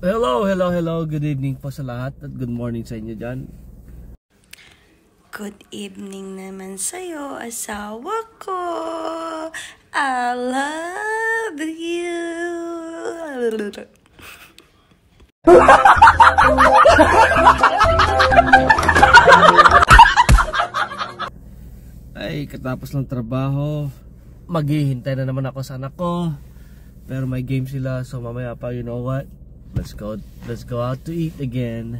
Hello. Good evening po sa lahat at good morning sa inyo dyan. Good evening naman sa'yo, asawa ko. I love you. Ay, katapos ng trabaho, maghihintay na naman ako sa anak ko. Pero may game sila, so mamaya pa, you know what? Let's go out to eat again.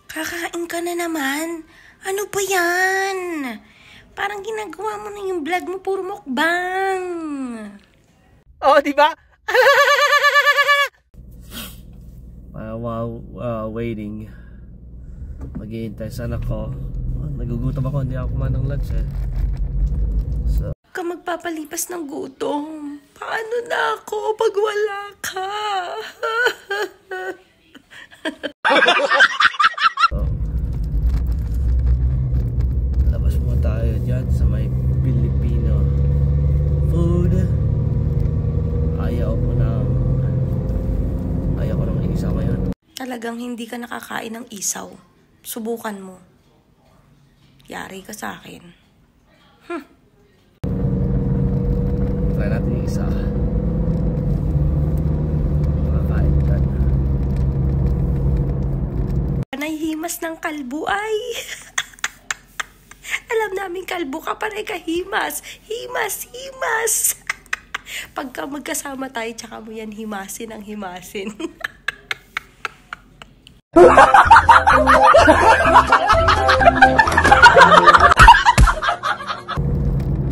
Kakain ka na naman? Ano ba yan? Parang ginagawa mo na yung vlog mo, puro mukbang. Oh, di ba? While waiting, maghihintay sa anak ko. Nagugutom ako, hindi ako kumain ng lunch eh. So, Ka magpapalipas ng gutom. Paano na ako pag wala ka? so labas mo tayo dyan sa may Filipino food. Ayaw ko nang isa ngayon. Talagang hindi ka nakakain ng isaw. Subukan mo. Yari ka sa akin. Try natin yung isa. Makakain ka na. Panayhimas ng kalbo ay. Alam namin kalbo ka, panay ka himas. Himas. Pagka magkasama tayo, tsaka mo yan himasin ang himasin.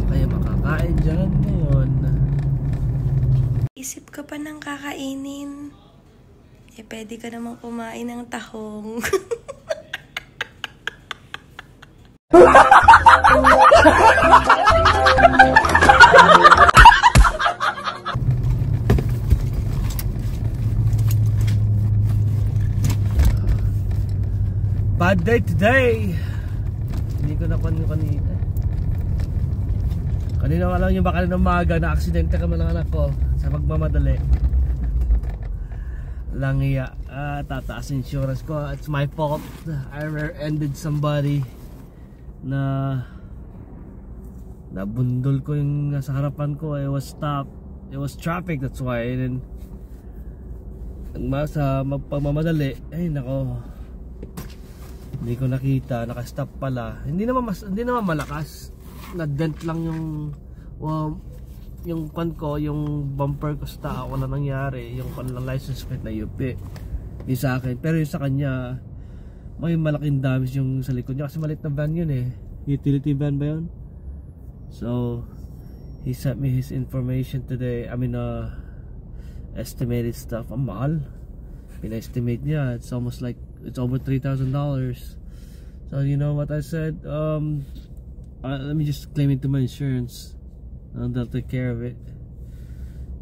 Kaya makakain dyan ngayon. Isip ka pa ng kakainin. Pwede ka namang kumain ng tahong. Bad day today. Hindi ko nakuha yung kanina. Kanina alam nyo ba kanina umaga na aksidente kami ng anak ko sa pagmamadali. Langiya, tataas insurance ko. It's my fault. I rear-ended somebody na nabundol ko yung nasa harapan ko. It was stopped. It was traffic, that's why. And then sa magpamamadali, ay nako, hindi ko nakita, naka-stop pala. Hindi naman malakas. Na-dent lang yung pan ko, yung bumper ko sa tao, wala nangyari. Yung pan lang license plate na UP. Yung sa akin. Pero yung sa kanya, may malaking damage yung sa likod niya. Kasi maliit na van yun eh. Utility van ba yun? So, he sent me his information today. I mean, estimated stuff. Ang mahal. Pina-estimate niya. It's almost like, it's over $3,000. So, you know what I said? Let me just claim it to my insurance. They'll take care of it.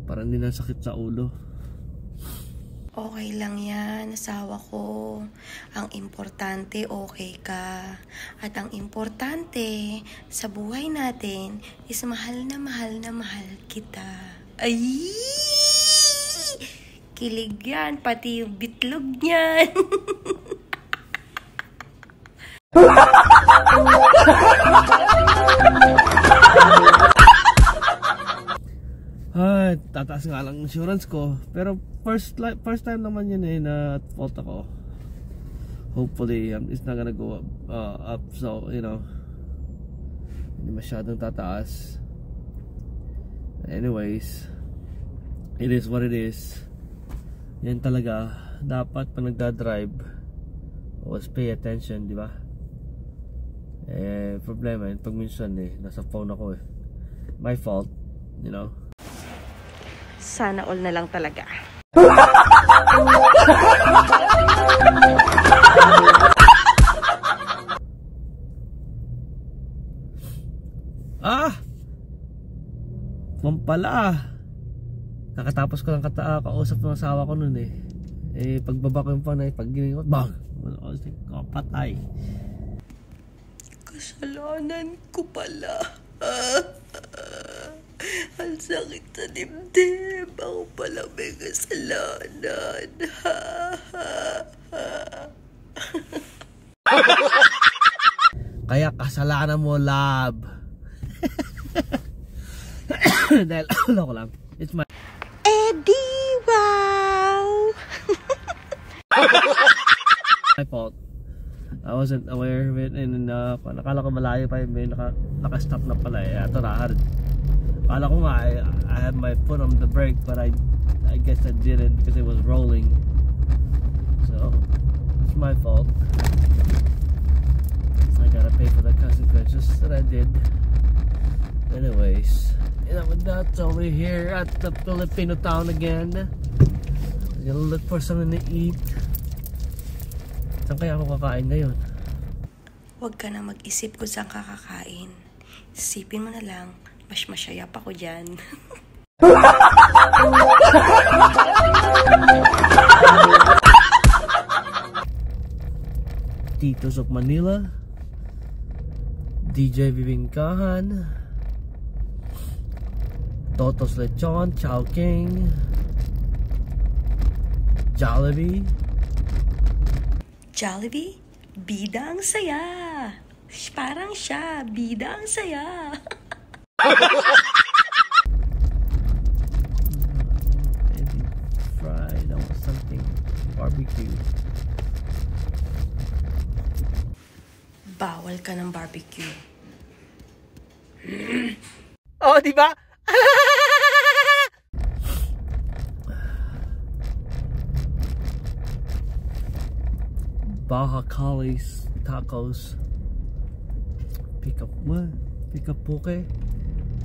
Para hindi na sakit sa ulo. Okay lang yan, asawa ko. Ang importante, okay ka. At ang importante sa buhay natin is mahal na mahal kita. Ay! Kilig yan, pati yung bitlog niyan. Ay, tataas nga lang insurance ko. Pero first time naman yun eh na at fault ako. Hopefully it's not gonna go up. So, you know, hindi masyadong tataas. Anyways, it is what it is. Yan talaga. Dapat pag nagdadrive, always pay attention, di ba? Problema yun pag minsan nasa phone ako eh. My fault, you know. Sana all na lang talaga. Pala. Kakatapos ko lang kausap ng asawa ko nun eh. Pagbaba ko yung phone pag giling ko, bang! Patay. Kasalanan ko pala. Ang sakit sa dibdib. Ako pala may kasalanan. Kaya kasalanan mo, love. Dahil ano ko lang, it's my wow! my fault. I wasn't aware of it, and nakala ko malayo pa yun, naka-stop na pala eh. Ito na, akala ko nga I had my foot on the brake, but I guess I didn't because it was rolling. So it's my fault. So I gotta pay for the consequences that I did. Anyways, that's over here at the Filipino town again. I'm gonna look for something to eat. Saan kaya ako kakain ngayon? Huwag ka na mag-isip kung saan kakakain. Isipin mo na lang, mas masyayap ako dyan. Tito's of Manila, DJ Bibingkahan, Toto's Lechon, Chowking, Jollibee. Jollibee, bida ang saya. Parang siya, bida ang saya. Maybe fried or something, barbecue. Bawal ka ng barbecue. Oh, di ba? Baja Cali's tacos. What? Picapuke?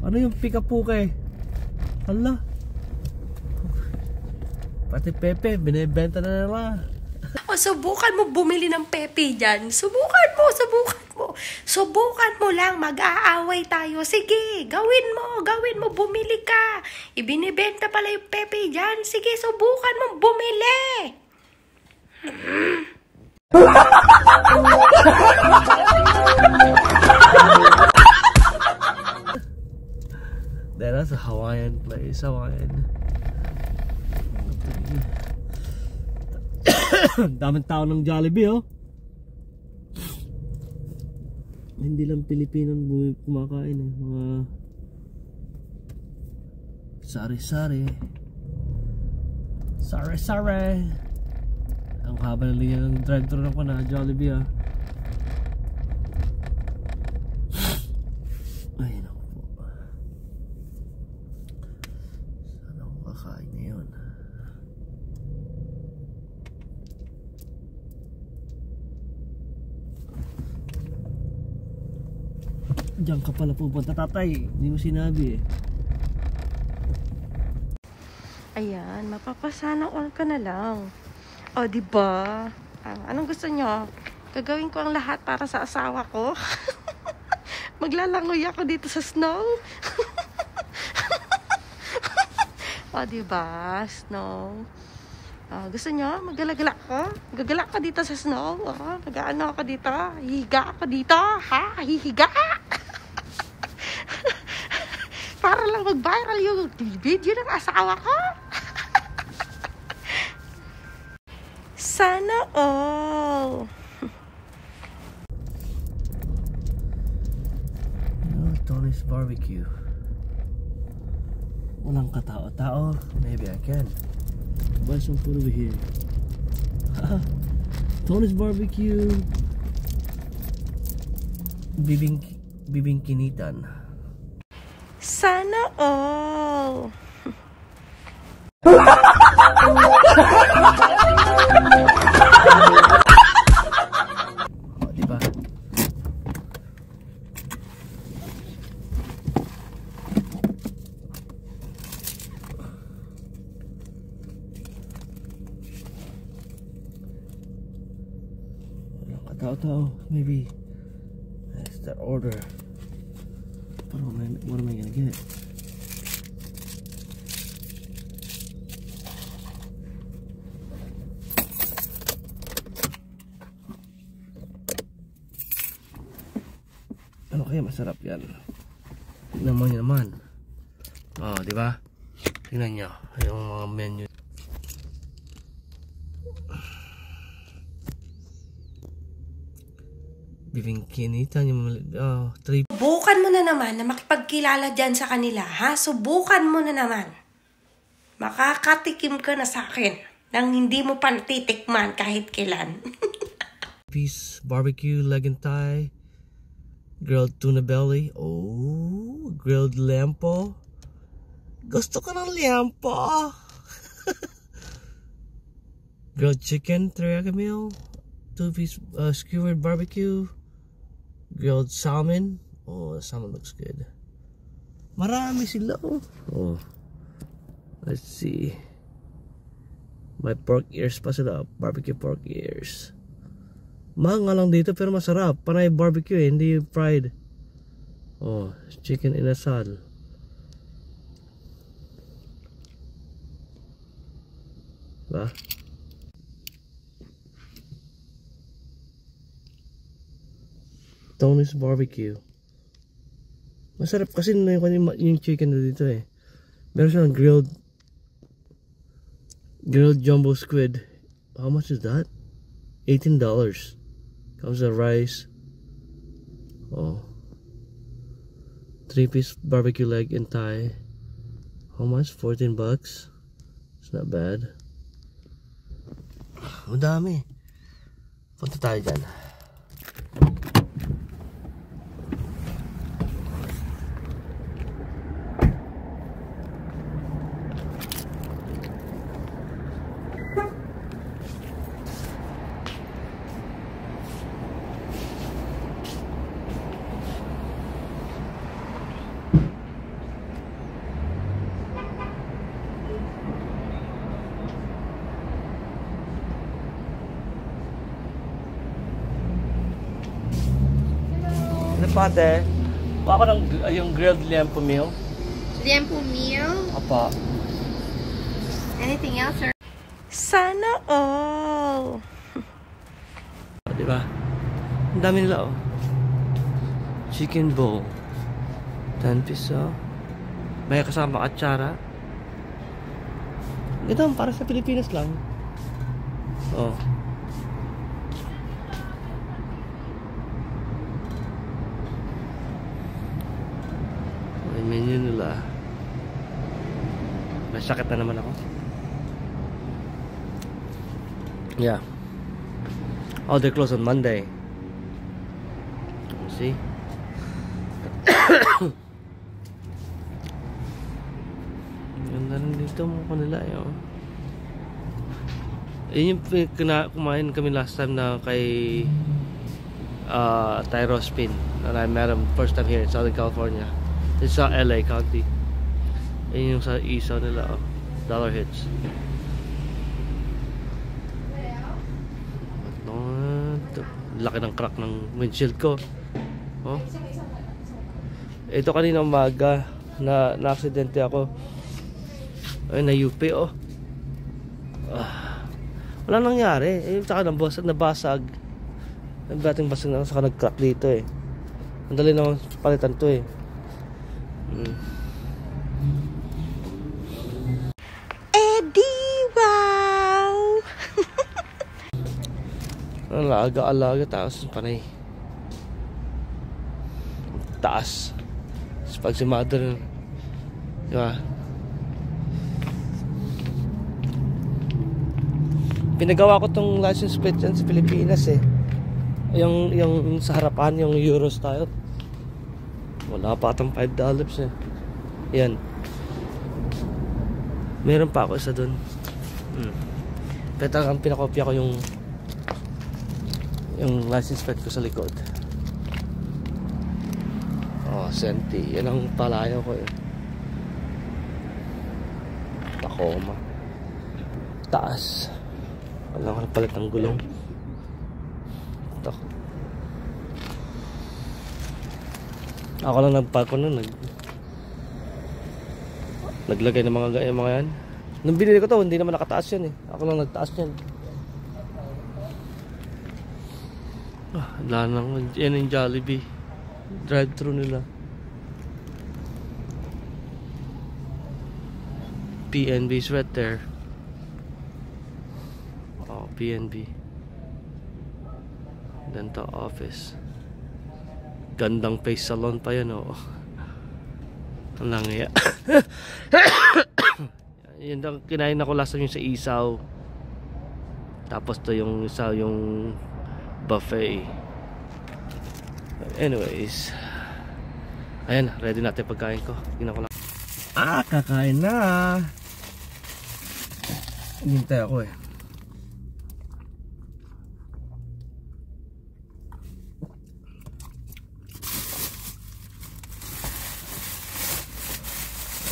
Ano yung picapuke? Hala. Pati Pepe, binibenta na nila. O, subukan mo bumili ng pepe dyan. Subukan mo lang, mag-aaway tayo. Sige, gawin mo, bumili ka. Ibinibenta pala yung pepe dyan. Sige, subukan mo bumili. That's a Hawaiian place, daming tao ng Jollibee, oh. Hindi lang Pilipinong kumakain eh. Mga sari-sari. Sari-sari. Ang haba ng linya ng drive-thru na pa na Jollibee, ah. Ay, naku po. Saan ako kakain ngayon? Diyan ka pala pupunta, tatay. Hindi mo sinabi eh. Ayan, mapapasana all ka na lang. O, diba? Anong gusto nyo? Gagawin ko ang lahat para sa asawa ko. Maglalangoy ako dito sa snow. O, diba? Snow. Gusto nyo? Maggalagala ko? Gagalak ko dito sa snow. Mag-ano ako dito? Hihiga ako dito. Ha? Hihiga? Para lang mag-viral yung video ng asawa ko. Sana all. Tony's Barbecue. Walang katao-tao. Maybe I can buy some food over here. Tony's Barbecue. Bibingkinitan. Sana all. Oh, diba? Walang katao-tao. Maybe that's the order. But what am I gonna get? Ano kaya masarap yan? Tignan mo naman. Oh, di ba? Tingnan nyo yung mga menu. Bibingkinita yung Subukan mo na naman na makipagkilala dyan sa kanila, ha? Subukan mo na naman. Makakatikim ka na sa akin nang hindi mo pa natitikman kahit kailan. piece barbecue leg and thigh, grilled tuna belly, oh, grilled lampo. Gusto ko ng lampo. Grilled chicken teriyaki meal, 2-piece skewered barbecue, grilled salmon. Oh, the salmon looks good. Marami sila. Oh, let's see. May pork ears pa sila, barbecue pork ears. Mahal nga lang dito pero masarap. Panay barbecue eh, hindi fried. Oh, chicken inasal. Diba? Tony's barbecue. Masarap kasi yung chicken na dito eh. Meron siyang grilled jumbo squid. How much is that? $18. Comes with rice. Oh. 3-piece barbecue leg and thigh. How much? $14. It's not bad. Madami. Punta tayo dyan. Pate, baka ng yung grilled lampo meal. Lampo meal? Apa. Anything else, sir? Sana all. Diba? Ang dami nila oh. Chicken bowl. 10 piso. May kasama katsara. Ito para sa Pilipinas lang. Oh. Menu nila. Masakit na naman ako. Yeah. Oh, they're closed on Monday. See? Ganda rin dito mukha nila eh. Oh. Yun yung kumain kami last time na kay Tyro Spin. And I met him first time here in Southern California. It's sa LA County. Ayun yung sa isaw nila oh. Dollar Hits. Laki ng crack ng windshield ko. Oh. Ito kanina umaga na-aksidente ako. Ay na-UP oh. Wala nangyari. Eh saka nabasag. Ang dating basag na saka nag-crack dito eh. Ang dali naman palitan to eh. Wow! Alaga taas panay. Taas. Pag si mother, diba? Pinagawa ko tong license plate dyan sa Pilipinas eh. Yung sa harapan, yung Euro style. Wala pa itong $5 eh. Yan. Meron pa ako isa dun. Pero ang pinakopya ko yung license plate ko sa likod. Oh, Senti. Yan ang palayo ko eh. Tacoma. Taas. Wala ko napalit ng gulong. Ako lang nagpark ko nun. Naglagay ng mga yan. Nung binili ko to, hindi naman nakataas yan eh. Ako lang nagtaas yan. Wala nang, yan yung Jollibee. Drive-thru nila. PNB sweater. Oh, PNB. Dental office. Gandang face salon pa yan, oh. Ang langya. Yun ang kinain ako last time yung sa Isaw. Tapos to yung isa yung buffet. Anyways, ayan, ready natin pagkain ko. Tingnan ko lang. Kakain na. Hintay ako eh.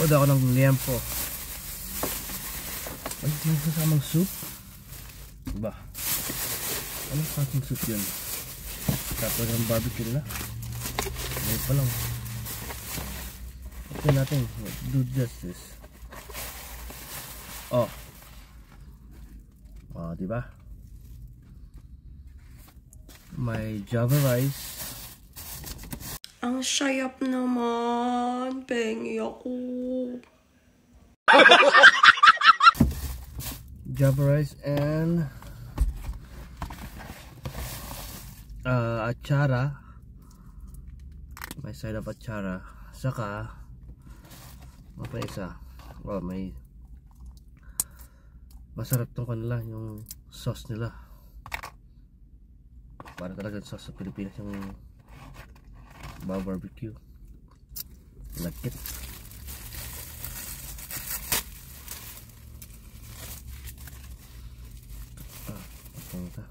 Order ako ng liempo. Ay, may kasamang soup. Diba? Anong klaseng soup yun? Tapos ng barbecue nila. Ngayon pa lang. Okay natin. Do justice. Oh. Oh, diba? May Java rice. Ang sayap naman. Pengi ako. Java rice and achara. May side of achara. Saka ano pa isa? Oh, may masarap tong kanila, yung sauce nila. Para talaga sauce sa Pilipinas, yung barbecue. Lagkit. Ito.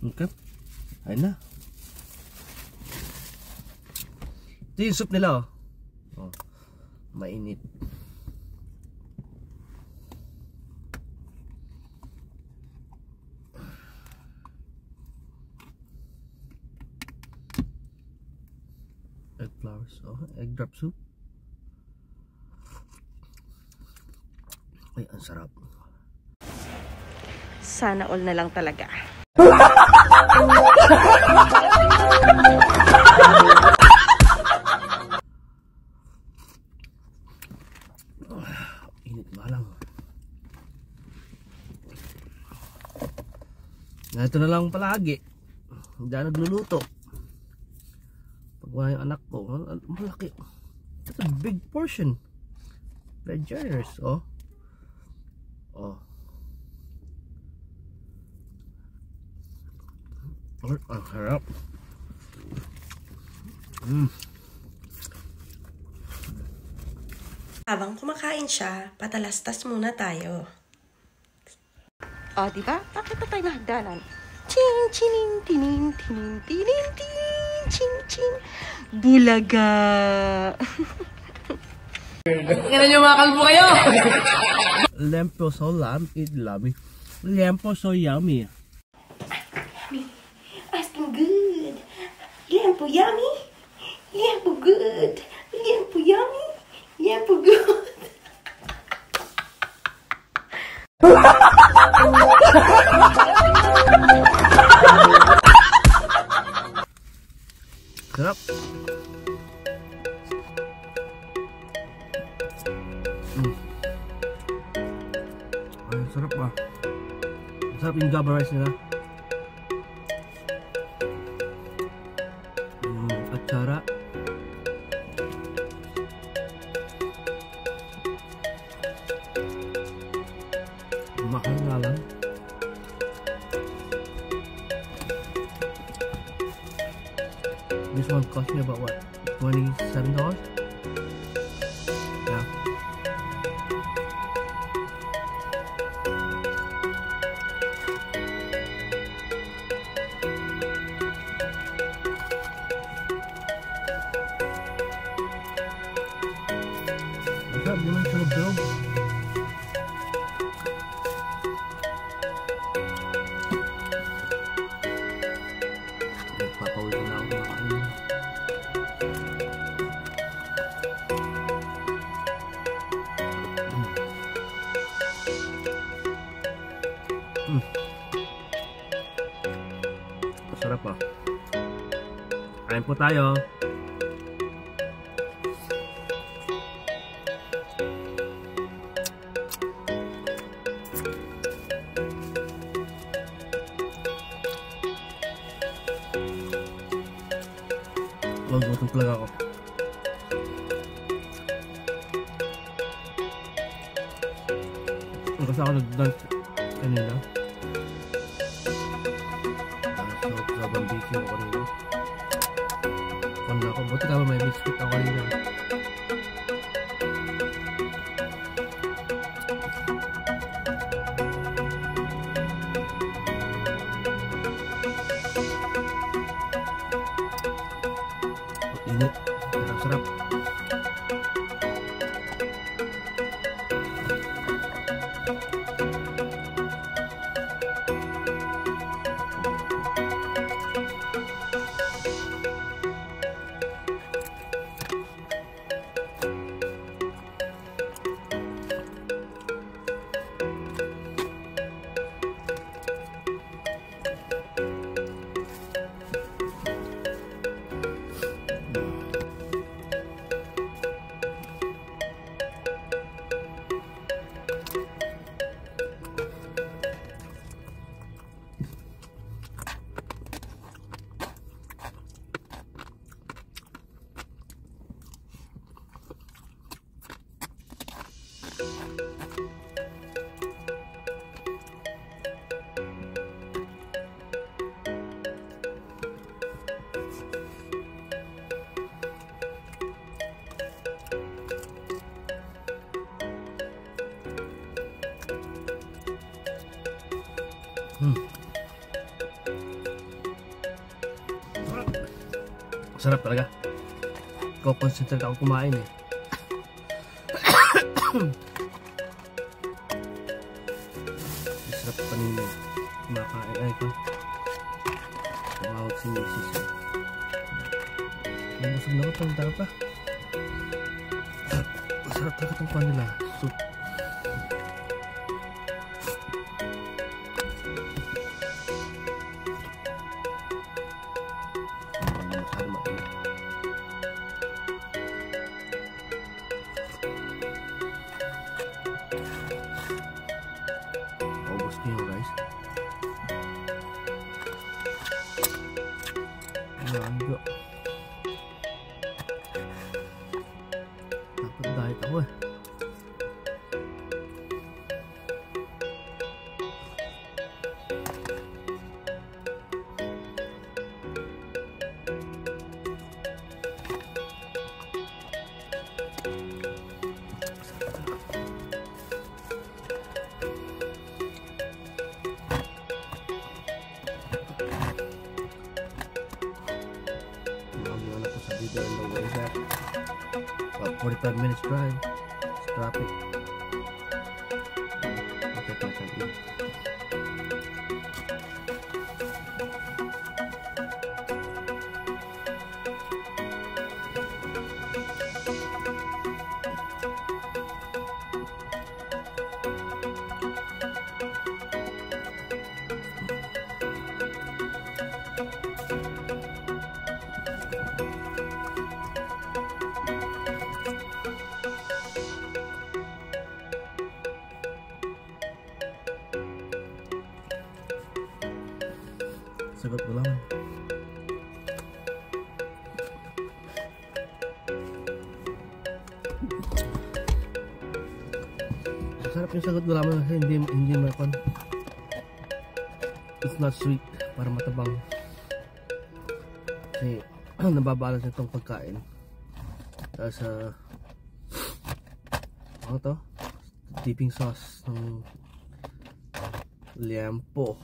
Okay. Ayun na. Ito yung soup nila, oh. Oh, mainit. Egg flowers, oh, egg drop soup. Ay, ang sarap. Sana all na lang talaga. Init ba lang. Ito na lang palagi. Hindi na nagluluto. Pag wala yung anak ko, malaki. That's a big portion. Very generous, oh. Oh. Ang harap. Habang kumakain siya, patalastas muna tayo. O, diba? Bakit na tayo nahagdanan? Ching, chinin, tinin, tinin, tinin, tinin, ching, ching. Bulaga. Tingnan nyo mga kalbo kayo! Lempo so yummy. Lempo so yummy. Asking good. Lempo yummy. Lempo good. Lempo yummy. Lempo good. Sarap. Ay, sarap ba? Sarap yung Java rice nila. Atsara. Mahal nga lang. This one cost me about what? $27? Yeah. Masarap naman sa loob. Papawin na ako makain. Sarap ah. Kain po tayo. Gutom talaga ako. Kasi ako nag-dance kanina. Sobrang busy ako kanina. Kanda ako. Buti ka ba may biscuit ako kanina. Init. Sarap-sarap. Sarap talaga. Ko-concentrate ako kumain eh. Sarap kanina. Kumakain. Ay ko. Tumawag si Mrs. Nabusog na ako. Tanda pa. Masarap talaga itong pan nila. Soup. Ubus ko yung rice. Nangga. Dapat diet ako eh. About 45 minutes drive. It's traffic. Sagot ko lang. Masarap yung sagot ko lang kasi hindi makon. It's not sweet para matabang. Kasi nababalance nitong pagkain. Tapos ano to? Dipping sauce ng liempo.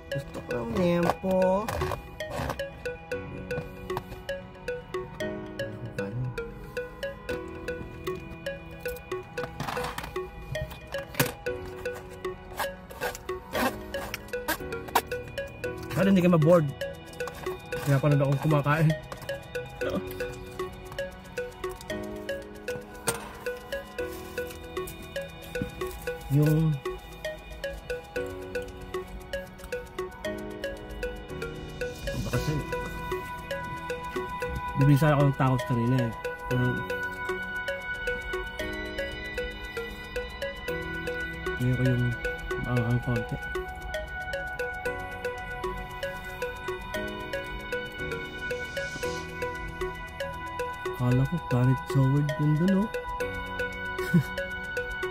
Gusto ko ng liempo. Para hindi ka ma-bored. Kaya panood akong kumakain. Yung Ito kasi bibili sana ako ng tacos kanina eh. Ngayon ko yung maanghang konti. Akala ko Planet Sword yun dun oh.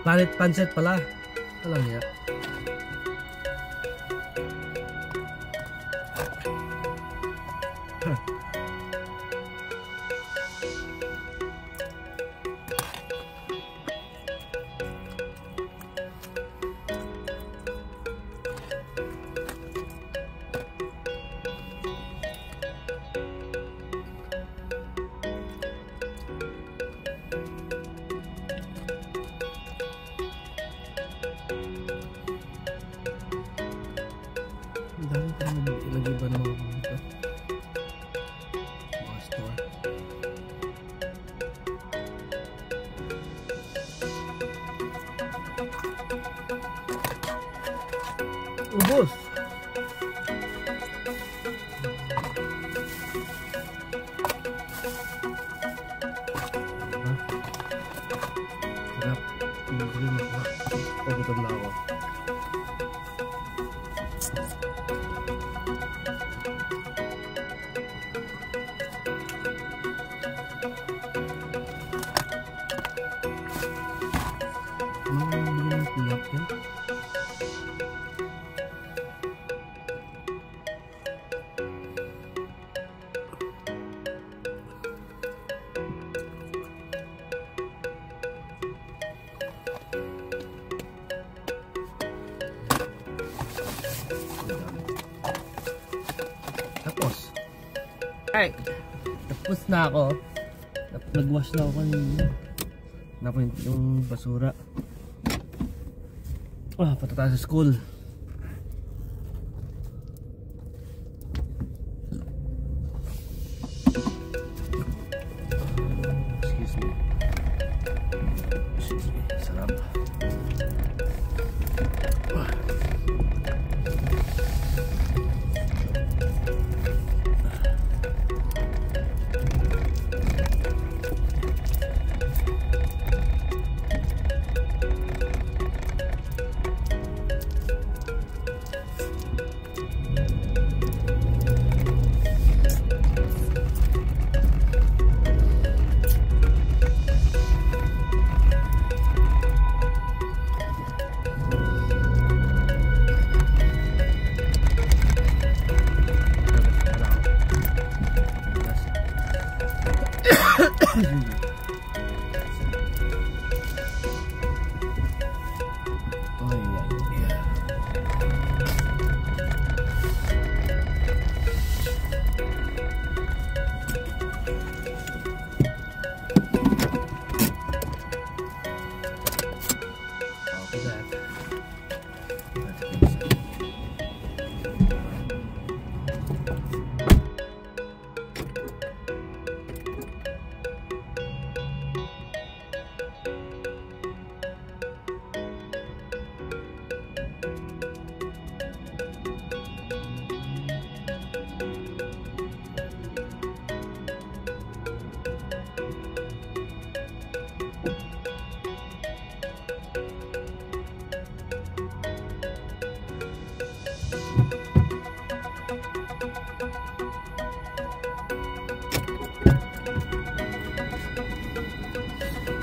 Planet Pancet pala. Alam niya. Ang dami pa naman ilagay ba ng mga ito? Mga store. Ubos! Sarap. Hindi ko rin makuha. Pagutom na ako. Tapos ay tapos na ako. Nag-wash na ako kanina. Napunit yung basura. Punta tayo sa school. Excuse me. Sarap.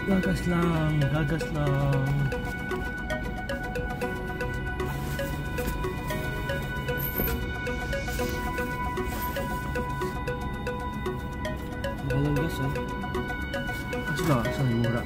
Gagas lang, gagas lang. Walang gas ah. Asla, saan mura?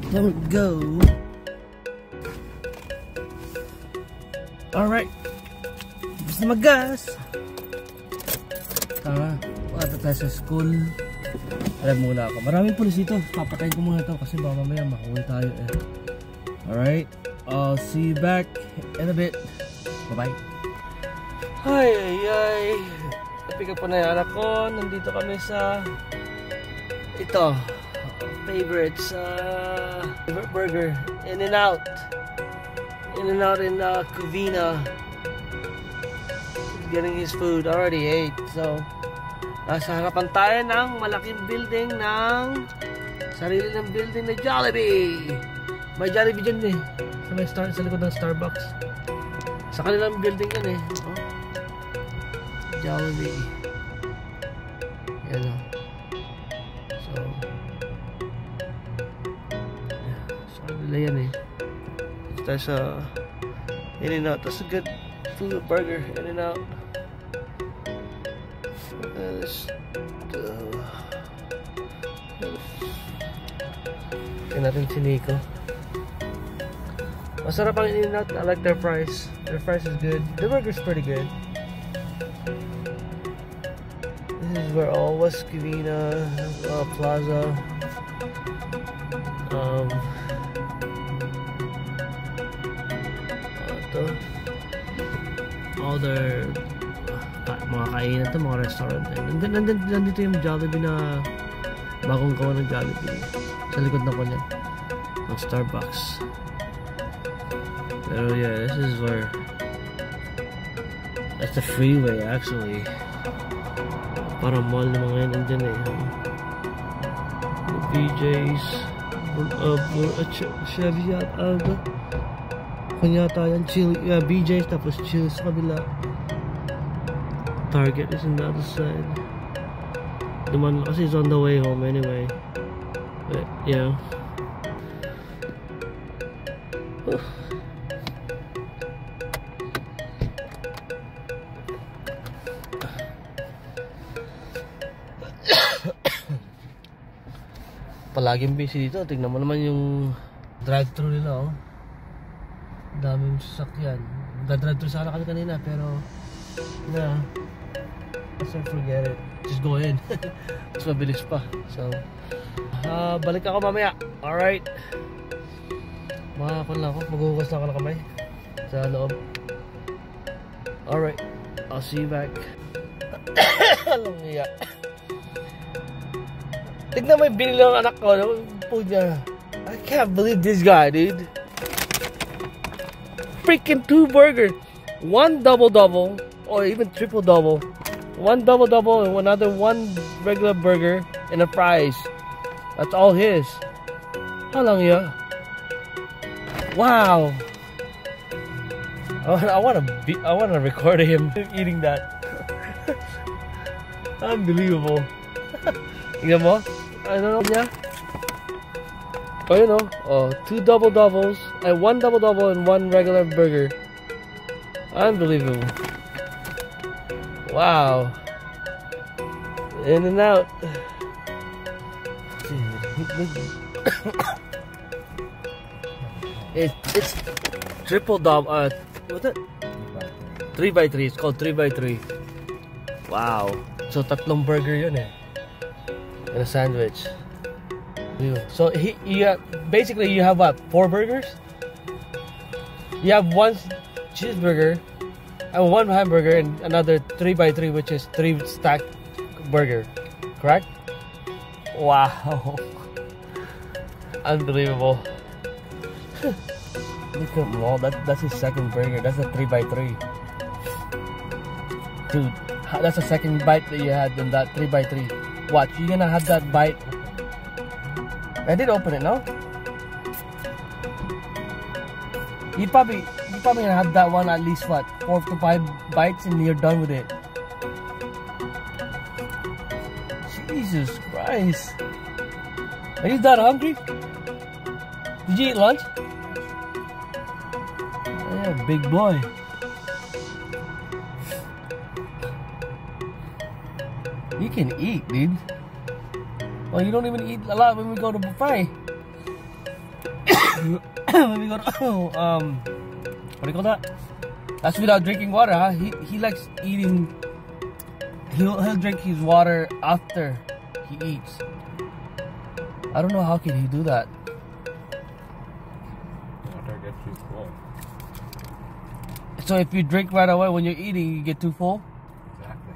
Don't go. Alright. Gusto mag-gas. Tara. Pagkata tayo sa school. Alam muna ako. Maraming pulis dito. Papatayin ko muna ito kasi baka mamaya makuwi tayo eh. Alright. I'll see you back in a bit. Bye-bye. Ay, ay, ay. Napick up ko na yung anak ko. Nandito kami sa ito. Favorites. Favorite burger. In-N-Out. In-N-Out in Covina. He's getting his food. Already ate. So, nasa harapan tayo ng malaking building ng sarili ng building na Jollibee. May Jollibee dyan eh. Sa likod ng Starbucks. Sa kanilang building yan eh. Oh. Jollibee. Yan o. So, sa kanila yan eh. Ito tayo sa In-N-Out. That's a good food burger. In-N-Out. Tingnan natin si Nico. Masarap ang In-N-Out. I like their fries. Their fries is good. The burger's pretty good. This is where all West Covina Plaza. Ito. All their mga kainan to, mga restaurant. Nandito yung Jollibee na bagong gawa ng Jollibee. Sa likod na ko niya. Ng Starbucks. Pero yeah, this is where that's the freeway actually. Parang mall na mga yan nandyan eh. The BJ's Chevy yata. Kunyata yan, BJ's tapos Chill sa kabila. Target is on the other side. The man kasi is on the way home anyway. But yeah. Palaging busy dito. Tingnan mo naman yung drive-thru nila oh. Daming sasakyan. Drive-thru sana kami kanina pero na let's not forget it. Just go in. Mas mabilis pa. So balik ako mamaya. Alright. Makakon lang ako. Maghuhugas lang ako ng kamay sa loob. Alright. I'll see you back. Alam niya. Tignan mo yung binili ng anak ko. I can't believe this guy, dude. Freaking 2 burgers. 1 double-double. Or even triple-double. 1 double-double and another 1 regular burger and a fries. That's all his. How long ya? Wow. I wanna record him eating that. Unbelievable. Tingnan mo? Ano niya? Oh, you know. Oh, 2 double-doubles and 1 double-double and 1 regular burger. Unbelievable. Wow. In-N-Out. It's triple double. What's that? 3x3. It's called 3x3. Wow. So 3 burger yun eh. And a sandwich. So basically you have what? 4 burgers? You have 1 cheeseburger and 1 hamburger and another 3x3, which is 3 stacked burger. Correct? Wow. Unbelievable. Look at them all. That's his second burger. That's a 3x3. Dude, that's the second bite that you had in that 3x3. Watch, you're gonna have that bite. I did open it, no? You probably gonna have that one at least what 4 to 5 bites and you're done with it. Jesus Christ! Are you that hungry? Did you eat lunch? Yeah, big boy. You can eat, dude. Well, you don't even eat a lot when we go to buffet. when we go to, what do you call that? That's without drinking water, huh? He likes eating. He'll drink his water after he eats. I don't know how can he do that. Water gets too full. So if you drink right away when you're eating, you get too full. Exactly.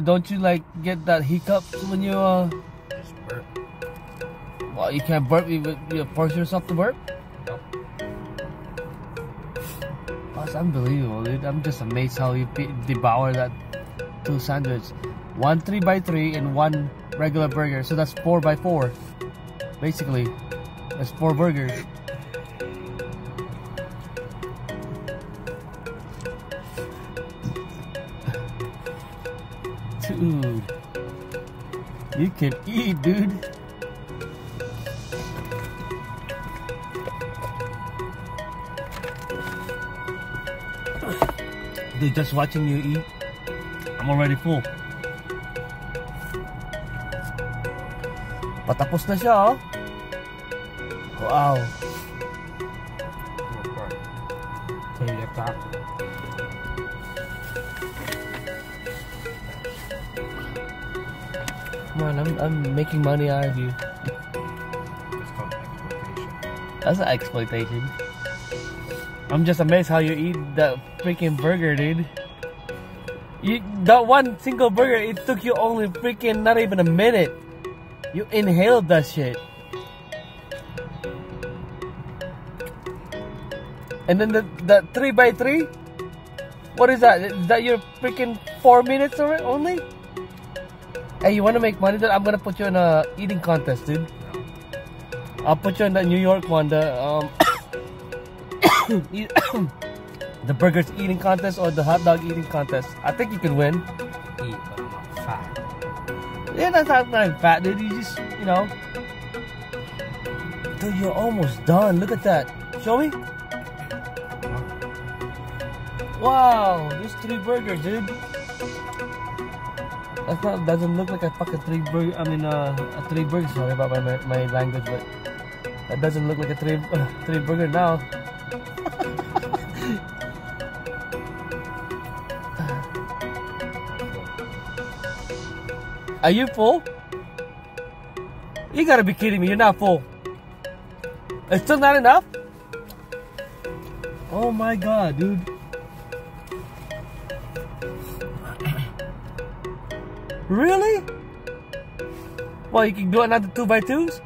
Don't you like get that hiccups when you Just burp. Well, you can't burp. You force yourself to burp. Nope. That's unbelievable, dude. I'm just amazed how you devour that 2 sandwiches. 1 3x3 and 1 regular burger. So that's 4x4. Basically, that's 4 burgers. Dude, you can eat, dude. Dude, just watching you eat, I'm already full. Patapos na siya, oh. Wow. Take it back. Come on, I'm making money out of you. It's called exploitation. That's not exploitation. I'm just amazed how you eat that freaking burger, dude. That one single burger, it took you only freaking not even a minute. You inhaled that shit. And then the 3x3? What is that? Is that your freaking 4 minutes only? Hey, you wanna make money? Then I'm gonna put you in a eating contest, dude. I'll put you in the New York one, the the burgers eating contest or the hot dog eating contest. I think you could win. Eat, but I'm not fat. Yeah, that's not fat, dude. You just, you know. Dude, you're almost done. Look at that. Show me. Wow, there's 3 burgers, dude. Doesn't look like a fucking 3 burger. I mean, a 3 burger. Sorry about my language, but that doesn't look like a 3 burger now. Are you full? You gotta be kidding me. You're not full. It's still not enough? Oh my god, dude. Really? Well, you can do another 2x2s?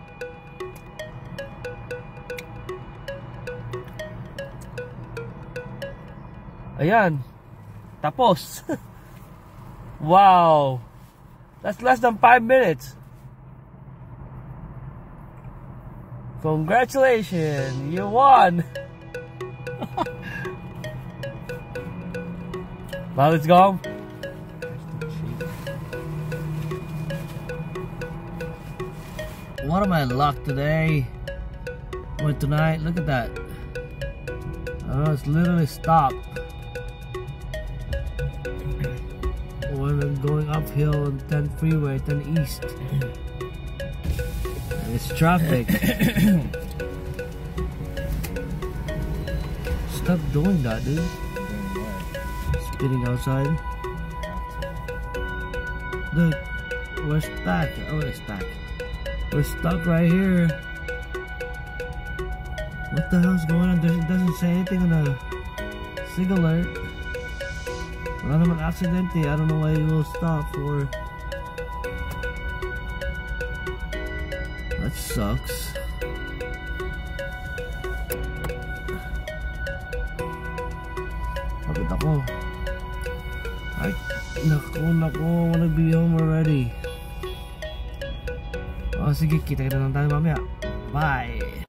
Ayan. Tapos. Wow. That's less than 5 minutes. Congratulations, you won. Now let's go. What am I luck today? But tonight, look at that. Oh, it's literally stopped. When I'm going uphill on 10 freeway, 10 east. And it's traffic. Stop doing that, dude. Spitting outside. Look, we're stuck. Oh, we're stuck. We're stuck right here. What the hell's going on? It doesn't say anything on the SIG alert. Wala naman accidente. I don't know why it will stop for. That sucks. Pagod ako. Ay, naku. I wanna be home already. Oh, sige, kita-kita lang tayo mamaya. Bye!